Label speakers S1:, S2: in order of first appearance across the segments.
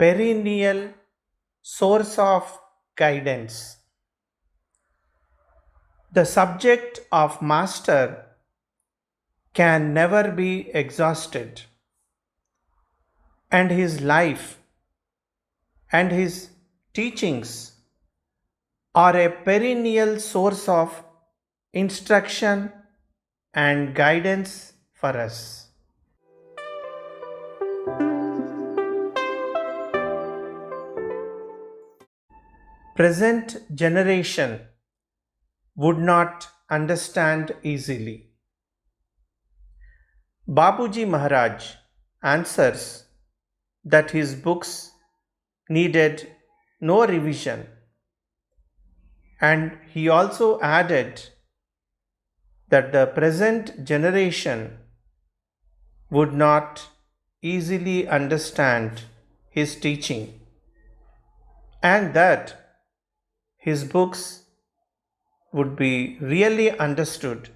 S1: perennial source of guidance. The subject of master can never be exhausted, and his life and his teachings are a perennial source of instruction and guidance for us. Present generation would not understand easily. Bapuji Maharaj answers that his books needed no revision, and he also added that the present generation would not easily understand his teaching, and that his books would be really understood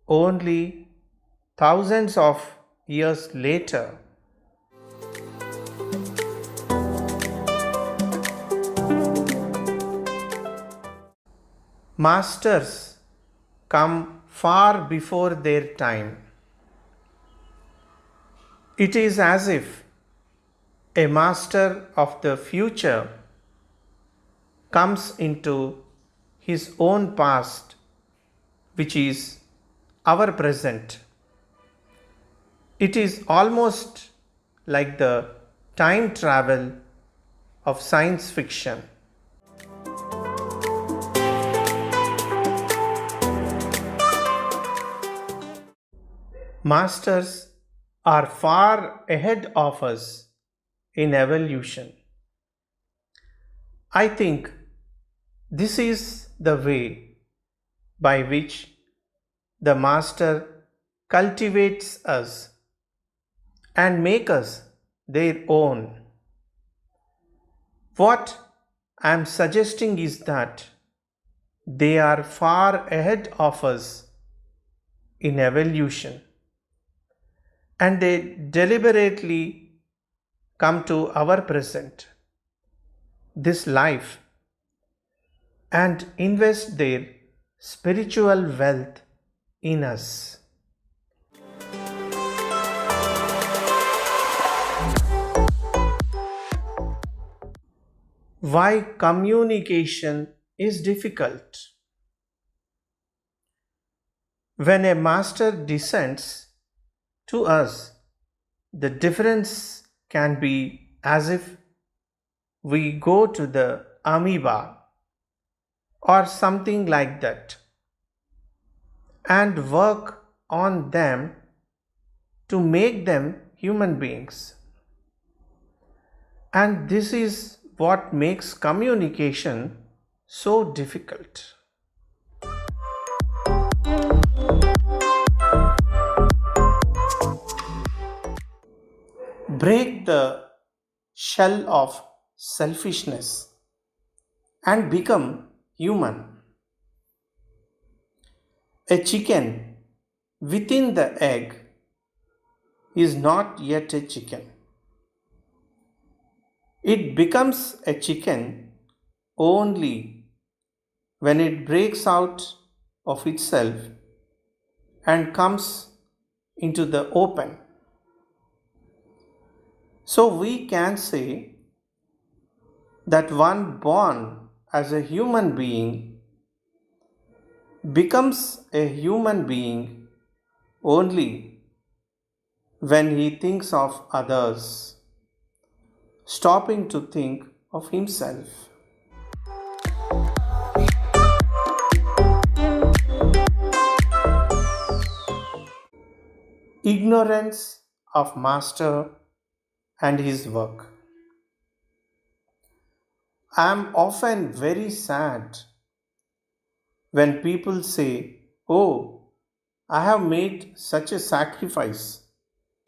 S1: only thousands of years later. Masters come far before their time. It is as if a master of the future comes into his own past, which is our present. It is almost like the time travel of science fiction. Masters are far ahead of us in evolution. I think this is the way by which the Master cultivates us and make us their own. What I am suggesting is that they are far ahead of us in evolution, and they deliberately come to our present, this life, and invest their spiritual wealth in us. Why communication is difficult? When a master descends to us, the difference can be as if we go to the amoeba or something like that and work on them to make them human beings. And this is what makes communication so difficult. Break the shell of selfishness and become human. A chicken within the egg is not yet a chicken. It becomes a chicken only when it breaks out of itself and comes into the open. So we can say that one born as a human being becomes a human being only when he thinks of others, stopping to think of himself. Ignorance of Master and his work. I am often very sad when people say, "Oh, I have made such a sacrifice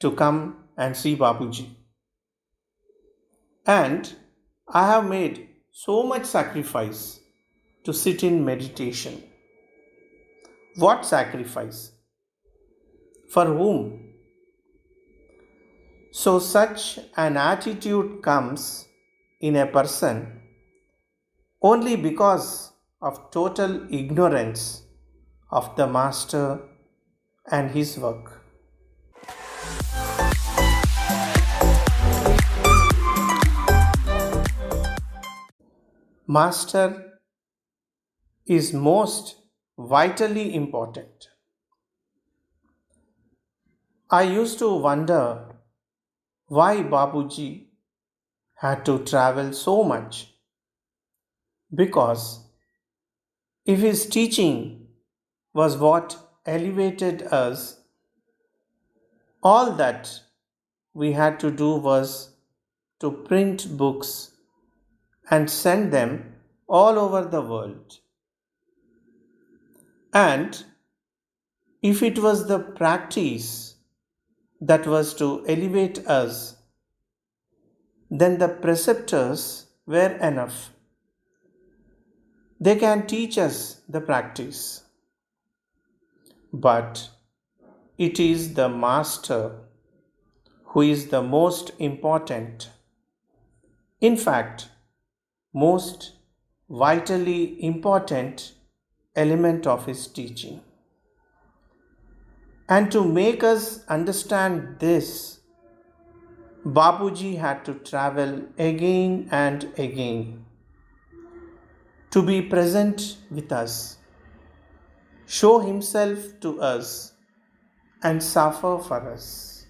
S1: to come and see Bapuji. And I have made so much sacrifice to sit in meditation." What sacrifice? For whom? So, such an attitude comes in a person only because of total ignorance of the Master and his work. Master is most vitally important. I used to wonder why Babuji had to travel so much, because if his teaching was what elevated us, all that we had to do was to print books and send them all over the world. And if it was the practice that was to elevate us, then the preceptors were enough. They can teach us the practice. But it is the Master who is the most important, in fact, most vitally important element of his teaching. And to make us understand this, Babuji had to travel again and again to be present with us, show himself to us, and suffer for us.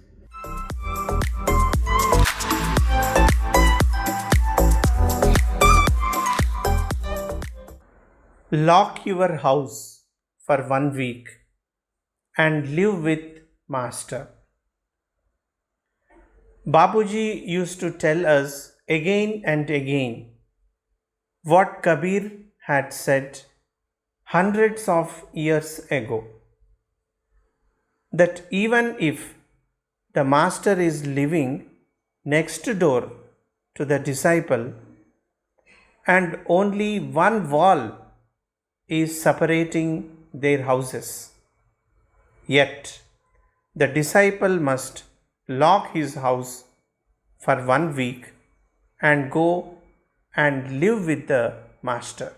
S1: Lock your house for 1 week and live with Master. Babuji used to tell us again and again what Kabir had said hundreds of years ago, that even if the Master is living next door to the disciple and only one wall is separating their houses, yet the disciple must lock his house for 1 week and go and live with the Master.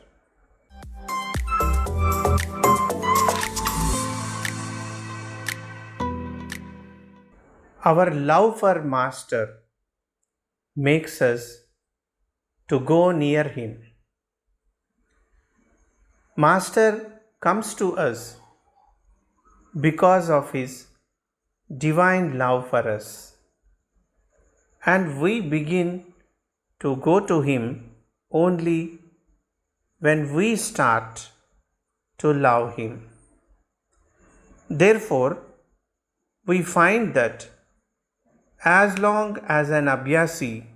S1: Our love for Master makes us to go near him. Master comes to us because of his divine love for us, and we begin to go to him only when we start to love him. Therefore, we find that as long as an Abhyasi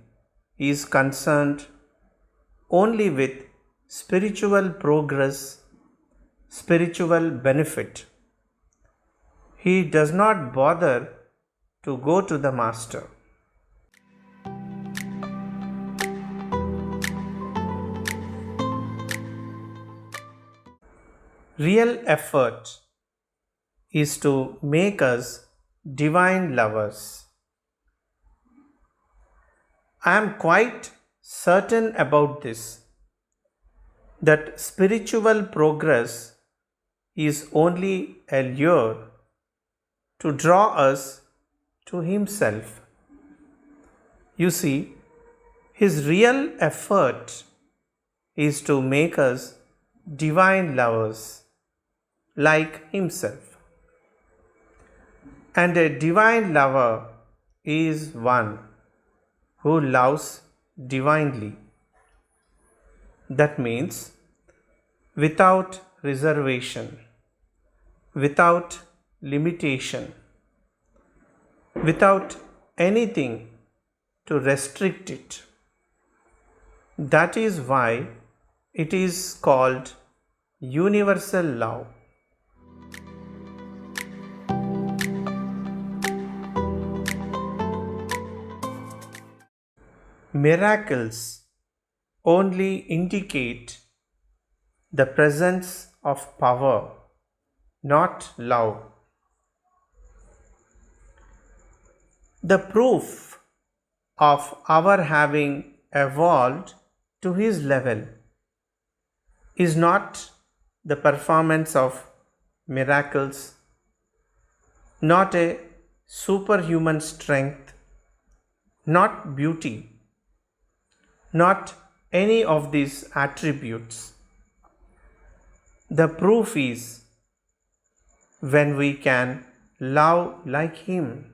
S1: is concerned only with spiritual progress, spiritual benefit, he does not bother to go to the Master. Real effort is to make us divine lovers. I am quite certain about this, that spiritual progress is only a lure to draw us to himself. You see, his real effort is to make us divine lovers like himself. And a divine lover is one who loves divinely. That means without reservation, without limitation, without anything to restrict it. That is why it is called universal love. Miracles only indicate the presence of power, not love. The proof of our having evolved to his level is not the performance of miracles, not a superhuman strength, not beauty, not any of these attributes. The proof is when we can love like him.